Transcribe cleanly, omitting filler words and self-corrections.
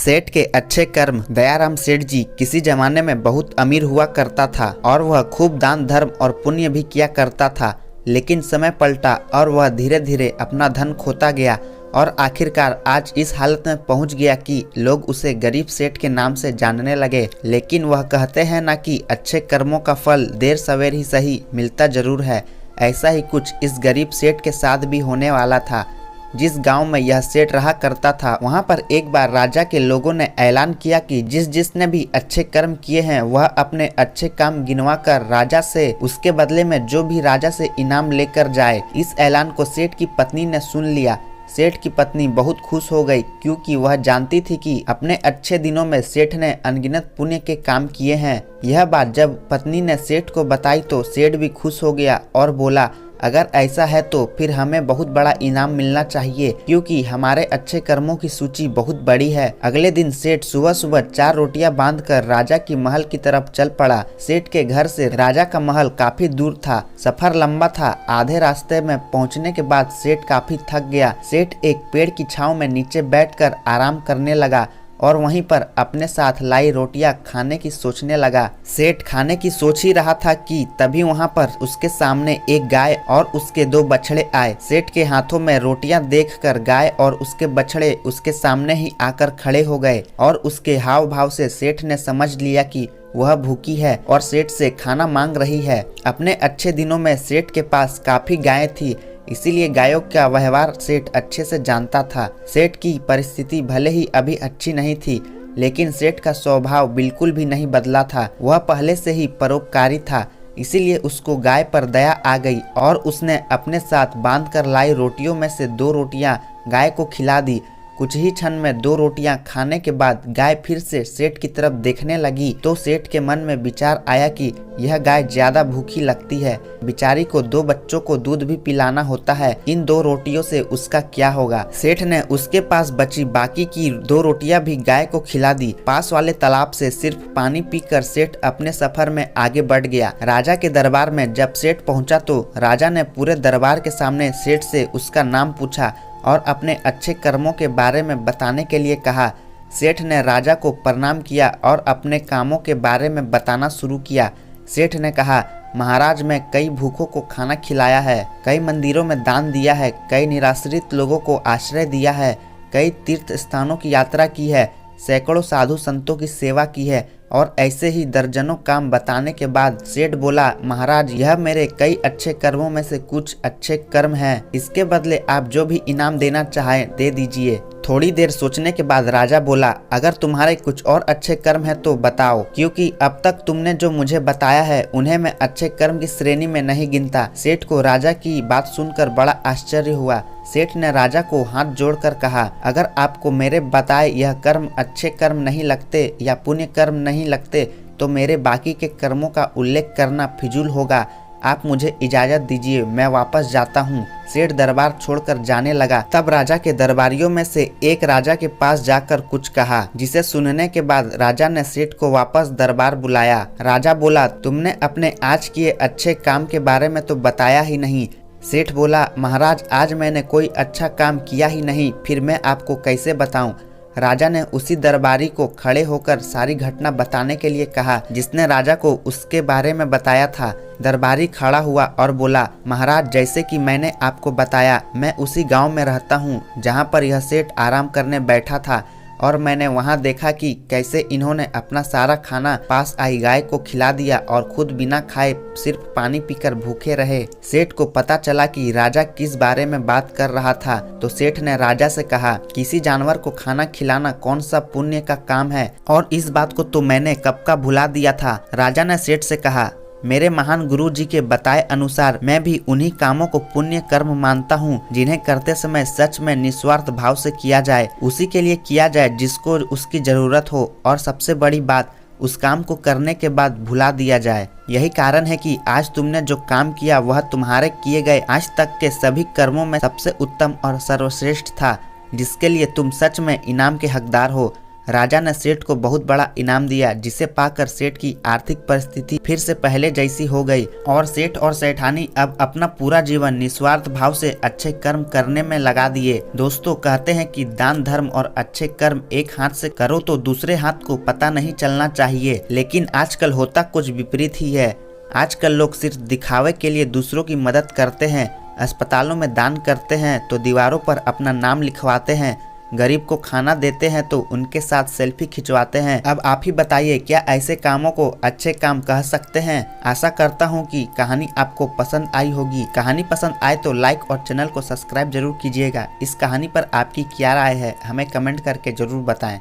सेठ के अच्छे कर्म। दयाराम सेठ जी किसी जमाने में बहुत अमीर हुआ करता था और वह खूब दान धर्म और पुण्य भी किया करता था। लेकिन समय पलटा और वह धीरे धीरे अपना धन खोता गया और आखिरकार आज इस हालत में पहुंच गया कि लोग उसे गरीब सेठ के नाम से जानने लगे। लेकिन वह कहते हैं ना कि अच्छे कर्मों का फल देर सवेर ही सही मिलता जरूर है। ऐसा ही कुछ इस गरीब सेठ के साथ भी होने वाला था। जिस गांव में यह सेठ रहा करता था वहां पर एक बार राजा के लोगों ने ऐलान किया कि जिसने भी अच्छे कर्म किए हैं वह अपने अच्छे काम गिनवा कर राजा से उसके बदले में जो भी राजा से इनाम लेकर जाए। इस ऐलान को सेठ की पत्नी ने सुन लिया। सेठ की पत्नी बहुत खुश हो गई क्योंकि वह जानती थी कि अपने अच्छे दिनों में सेठ ने अनगिनत पुण्य के काम किए हैं। यह बात जब पत्नी ने सेठ को बताई तो सेठ भी खुश हो गया और बोला, अगर ऐसा है तो फिर हमें बहुत बड़ा इनाम मिलना चाहिए क्योंकि हमारे अच्छे कर्मों की सूची बहुत बड़ी है। अगले दिन सेठ सुबह सुबह 4 रोटियां बांधकर राजा की महल की तरफ चल पड़ा। सेठ के घर से राजा का महल काफी दूर था। सफर लंबा था। आधे रास्ते में पहुंचने के बाद सेठ काफी थक गया। सेठ एक पेड़ की छांव में नीचे बैठकर आराम करने लगा और वहीं पर अपने साथ लाई रोटियां खाने की सोचने लगा। सेठ खाने की सोच ही रहा था कि तभी वहां पर उसके सामने एक गाय और उसके 2 बछड़े आए। सेठ के हाथों में रोटियां देखकर गाय और उसके बछड़े उसके सामने ही आकर खड़े हो गए और उसके हाव भाव से सेठ ने समझ लिया कि वह भूखी है और सेठ से खाना मांग रही है। अपने अच्छे दिनों में सेठ के पास काफी गायें थी, इसीलिए गायों का व्यवहार सेठ अच्छे से जानता था। सेठ की परिस्थिति भले ही अभी अच्छी नहीं थी लेकिन सेठ का स्वभाव बिल्कुल भी नहीं बदला था। वह पहले से ही परोपकारी था, इसीलिए उसको गाय पर दया आ गई और उसने अपने साथ बांधकर लाई रोटियों में से 2 रोटियां गाय को खिला दी। कुछ ही क्षण में 2 रोटियां खाने के बाद गाय फिर से सेठ की तरफ देखने लगी तो सेठ के मन में विचार आया कि यह गाय ज्यादा भूखी लगती है। बेचारी को 2 बच्चों को दूध भी पिलाना होता है, इन 2 रोटियों से उसका क्या होगा। सेठ ने उसके पास बची बाकी की 2 रोटियां भी गाय को खिला दी। पास वाले तालाब से सिर्फ पानी पीकर सेठ अपने सफर में आगे बढ़ गया। राजा के दरबार में जब सेठ पहुंचा तो राजा ने पूरे दरबार के सामने सेठ से उसका नाम पूछा और अपने अच्छे कर्मों के बारे में बताने के लिए कहा। सेठ ने राजा को प्रणाम किया और अपने कामों के बारे में बताना शुरू किया। सेठ ने कहा, महाराज मैं कई भूखों को खाना खिलाया है, कई मंदिरों में दान दिया है, कई निराश्रित लोगों को आश्रय दिया है, कई तीर्थ स्थानों की यात्रा की है, सैकड़ों साधु संतों की सेवा की है और ऐसे ही दर्जनों काम बताने के बाद सेठ बोला, महाराज यह मेरे कई अच्छे कर्मों में से कुछ अच्छे कर्म हैं। इसके बदले आप जो भी इनाम देना चाहें दे दीजिए। थोड़ी देर सोचने के बाद राजा बोला, अगर तुम्हारे कुछ और अच्छे कर्म हैं तो बताओ, क्योंकि अब तक तुमने जो मुझे बताया है उन्हें मैं अच्छे कर्म की श्रेणी में नहीं गिनता। सेठ को राजा की बात सुनकर बड़ा आश्चर्य हुआ। सेठ ने राजा को हाथ जोड़कर कहा, अगर आपको मेरे बताए यह कर्म अच्छे कर्म नहीं लगते या पुण्य कर्म नहीं लगते तो मेरे बाकी के कर्मों का उल्लेख करना फिजूल होगा। आप मुझे इजाजत दीजिए, मैं वापस जाता हूँ। सेठ दरबार छोड़कर जाने लगा। तब राजा के दरबारियों में से एक राजा के पास जाकर कुछ कहा, जिसे सुनने के बाद राजा ने सेठ को वापस दरबार बुलाया। राजा बोला, तुमने अपने आज किए अच्छे काम के बारे में तो बताया ही नहीं। सेठ बोला, महाराज आज मैंने कोई अच्छा काम किया ही नहीं, फिर मैं आपको कैसे बताऊं। राजा ने उसी दरबारी को खड़े होकर सारी घटना बताने के लिए कहा जिसने राजा को उसके बारे में बताया था। दरबारी खड़ा हुआ और बोला, महाराज जैसे कि मैंने आपको बताया मैं उसी गांव में रहता हूं जहां पर यह सेठ आराम करने बैठा था और मैंने वहां देखा कि कैसे इन्होंने अपना सारा खाना पास आई गाय को खिला दिया और खुद बिना खाए सिर्फ पानी पीकर भूखे रहे। सेठ को पता चला कि राजा किस बारे में बात कर रहा था तो सेठ ने राजा से कहा, किसी जानवर को खाना खिलाना कौन सा पुण्य का काम है और इस बात को तो मैंने कब का भुला दिया था। राजा ने सेठ से कहा, मेरे महान गुरु जी के बताए अनुसार मैं भी उन्हीं कामों को पुण्य कर्म मानता हूँ जिन्हें करते समय सच में निस्वार्थ भाव से किया जाए, उसी के लिए किया जाए जिसको उसकी जरूरत हो और सबसे बड़ी बात उस काम को करने के बाद भुला दिया जाए। यही कारण है कि आज तुमने जो काम किया वह तुम्हारे किए गए आज तक के सभी कर्मों में सबसे उत्तम और सर्वश्रेष्ठ था, जिसके लिए तुम सच में इनाम के हकदार हो। राजा ने सेठ को बहुत बड़ा इनाम दिया, जिसे पाकर सेठ की आर्थिक परिस्थिति फिर से पहले जैसी हो गई और सेठ और सेठानी अब अपना पूरा जीवन निस्वार्थ भाव से अच्छे कर्म करने में लगा दिए। दोस्तों, कहते हैं कि दान धर्म और अच्छे कर्म एक हाथ से करो तो दूसरे हाथ को पता नहीं चलना चाहिए, लेकिन आजकल होता कुछ विपरीत ही है। आजकल लोग सिर्फ दिखावे के लिए दूसरों की मदद करते हैं, अस्पतालों में दान करते हैं तो दीवारों पर अपना नाम लिखवाते हैं, गरीब को खाना देते हैं तो उनके साथ सेल्फी खिंचवाते हैं। अब आप ही बताइए, क्या ऐसे कामों को अच्छे काम कह सकते हैं? आशा करता हूं कि कहानी आपको पसंद आई होगी। कहानी पसंद आए तो लाइक और चैनल को सब्सक्राइब जरूर कीजिएगा। इस कहानी पर आपकी क्या राय है, हमें कमेंट करके जरूर बताएं।